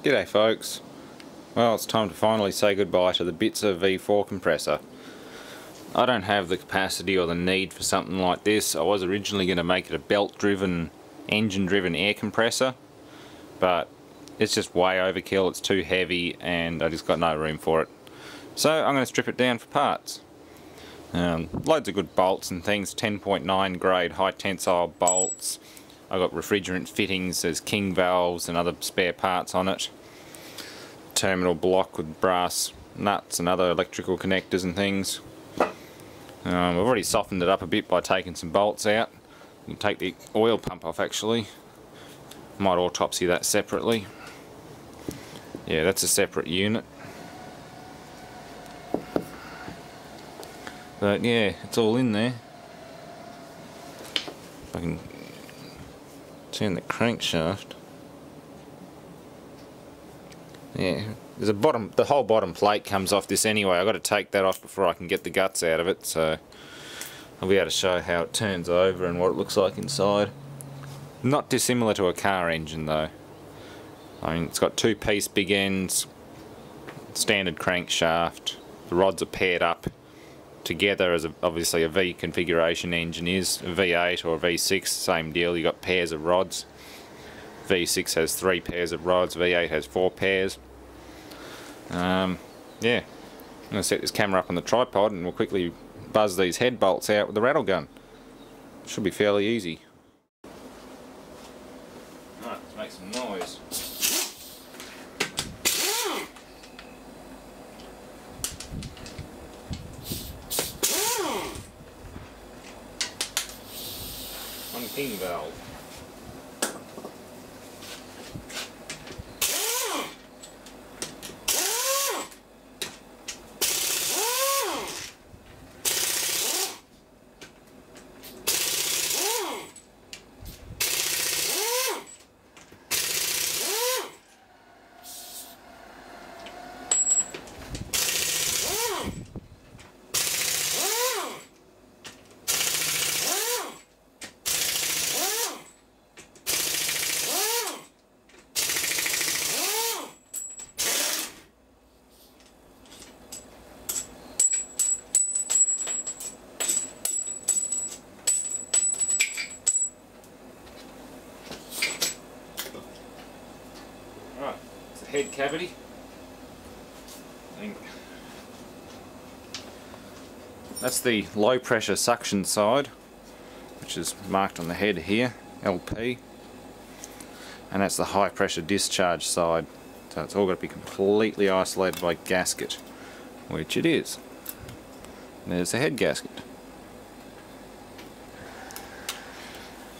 G'day folks. Well, it's time to finally say goodbye to the Bitz'er V4 compressor. I don't have the capacity or the need for something like this. I was originally going to make it a belt-driven, engine-driven air compressor, but it's just way overkill, it's too heavy, and I just got no room for it. So I'm going to strip it down for parts. Loads of good bolts and things, 10.9 grade high tensile bolts. I've got refrigerant fittings, there's king valves and other spare parts on it. Terminal block with brass nuts and other electrical connectors and things. I've already softened it up a bit by taking some bolts out. You can take the oil pump off actually. Might autopsy that separately. Yeah, that's a separate unit. But yeah, it's all in there. If I can turn the crankshaft. Yeah, there's a bottom. The whole bottom plate comes off this anyway. I've got to take that off before I can get the guts out of it. So I'll be able to show how it turns over and what it looks like inside. Not dissimilar to a car engine though. I mean, it's got two-piece big ends, standard crankshaft. The rods are paired up together as obviously a V configuration engine is. A V8 or a V6, same deal. You got pairs of rods. V6 has 3 pairs of rods. V8 has 4 pairs. Yeah, I'm going to set this camera up on the tripod and we'll quickly buzz these head bolts out with the rattle gun. Should be fairly easy. Alright, let's make some noise. One king valve. Right, it's the head cavity. That's the low pressure suction side, which is marked on the head here, LP. And that's the high pressure discharge side. So it's all got to be completely isolated by gasket, which it is. And there's the head gasket.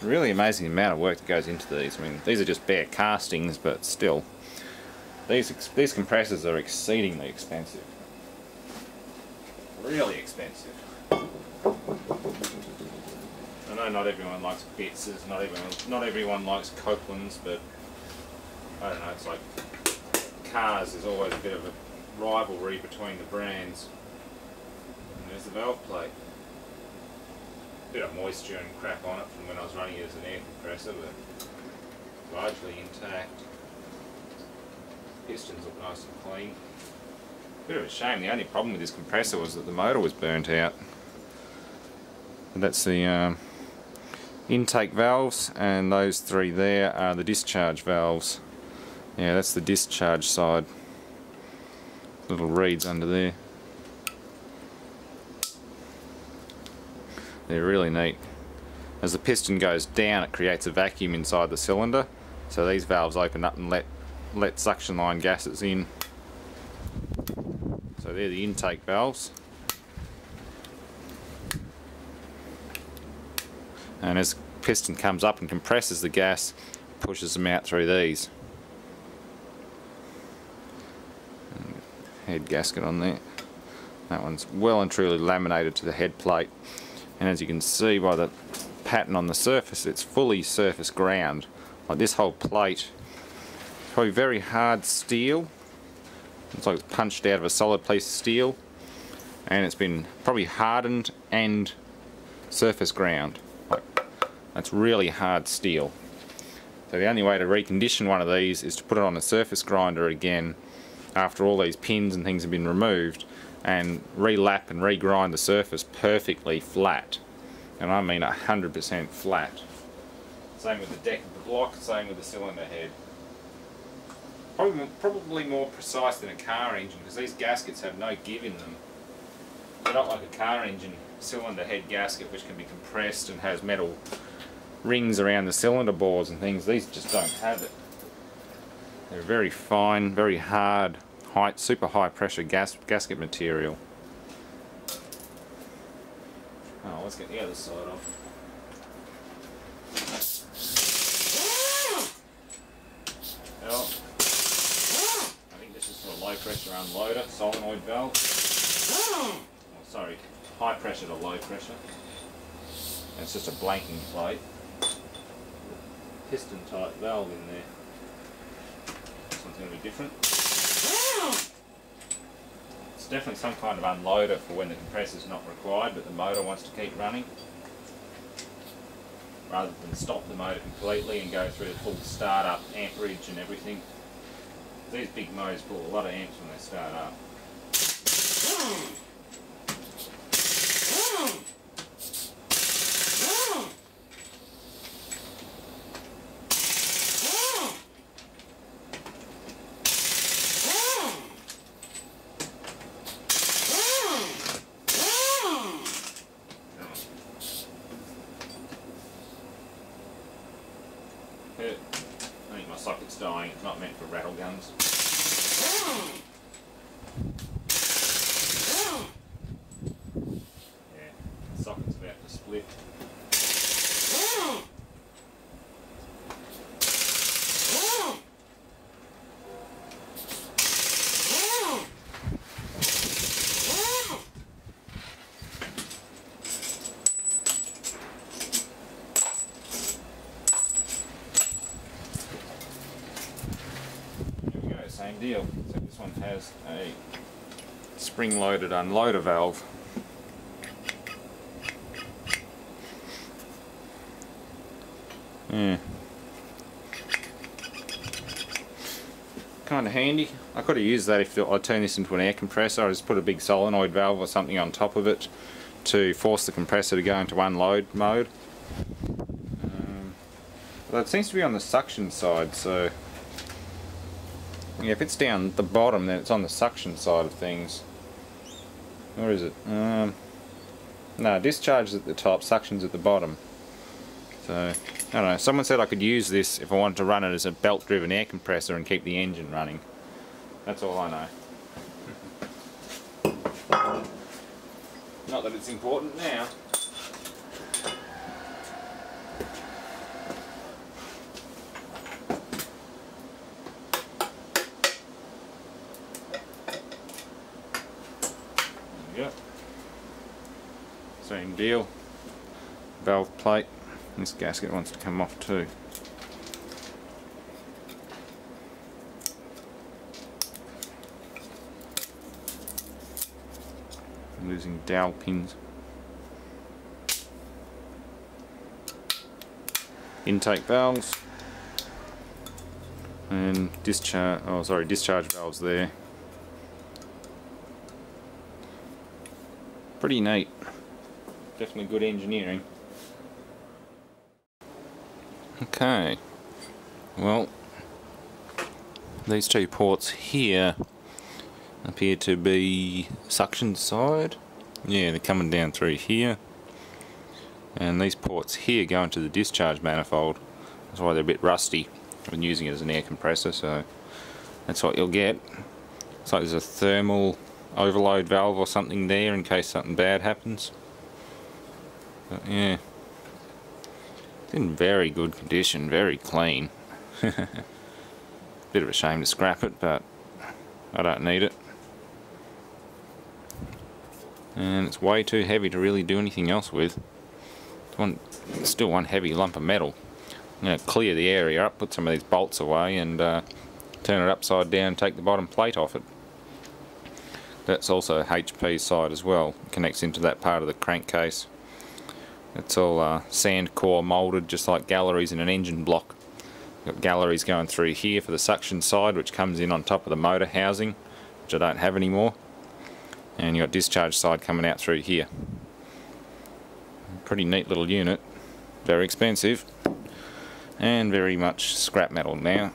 Really amazing amount of work that goes into these. I mean, these are just bare castings, but still, these compressors are exceedingly expensive. Really expensive. I know not everyone likes Bitz'ers, not everyone likes Copeland's, but I don't know. It's like cars. There's always a bit of a rivalry between the brands. And there's the valve plate. Bit of moisture and crap on it from when I was running it as an air compressor, but largely intact. Pistons look nice and clean. Bit of a shame, the only problem with this compressor was that the motor was burnt out. And that's the intake valves, and those 3 there are the discharge valves. Yeah, that's the discharge side. Little reeds under there. They're really neat. As the piston goes down, it creates a vacuum inside the cylinder, so these valves open up and let suction line gases in. So they're the intake valves. And as the piston comes up and compresses the gas, pushes them out through these. Head gasket on there. That one's well and truly laminated to the head plate. And as you can see by the pattern on the surface, it's fully surface ground. Like this whole plate, it's probably very hard steel. It's like it's punched out of a solid piece of steel, and it's been probably hardened and surface ground. Like, that's really hard steel. So the only way to recondition one of these is to put it on a surface grinder again after all these pins and things have been removed, and re-lap and re-grind the surface perfectly flat. And I mean 100% flat. Same with the deck of the block, same with the cylinder head. Probably more precise than a car engine, because these gaskets have no give in them. They're not like a car engine cylinder head gasket which can be compressed and has metal rings around the cylinder bores and things. These just don't have it. They're very fine, very hard, super high pressure gasket material. Oh, let's get the other side off. Well, I think this is for a low pressure unloader, solenoid valve. Oh, sorry, high pressure to low pressure. And it's just a blanking plate. Piston type valve in there. This one's going to be different. It's definitely some kind of unloader for when the compressor's not required but the motor wants to keep running, rather than stop the motor completely and go through the full start-up amperage and everything. These big motors pull a lot of amps when they start up. I think my socket's dying, it's not meant for rattle guns. Yeah, the socket's about to split. Same deal, so this one has a spring-loaded unloader valve. Yeah. Kind of handy. I could have used that if I turned this into an air compressor. I just put a big solenoid valve or something on top of it to force the compressor to go into unload mode. But it seems to be on the suction side, so yeah, if it's down at the bottom, then it's on the suction side of things. Where is it? No, discharge is at the top, suction's at the bottom. So, I don't know. Someone said I could use this if I wanted to run it as a belt-driven air compressor and keep the engine running. That's all I know. Not that it's important now. Yep. Same deal. Valve plate. This gasket wants to come off too. I'm losing dowel pins. Intake valves. And discharge valves there. Pretty neat. Definitely good engineering. Okay. Well, these two ports here appear to be suction side. Yeah, they're coming down through here. And these ports here go into the discharge manifold. That's why they're a bit rusty. I've been using it as an air compressor, so that's what you'll get. Looks like there's a thermal overload valve or something there in case something bad happens. But yeah, it's in very good condition, very clean. Bit of a shame to scrap it, but I don't need it. And it's way too heavy to really do anything else with. It's still one heavy lump of metal. I'm going to clear the area up, put some of these bolts away and turn it upside down and take the bottom plate off it. That's also HP side as well. It connects into that part of the crankcase. It's all sand core moulded, just like galleries in an engine block. Got galleries going through here for the suction side, which comes in on top of the motor housing, which I don't have anymore. And you've got discharge side coming out through here. Pretty neat little unit, very expensive, and very much scrap metal now.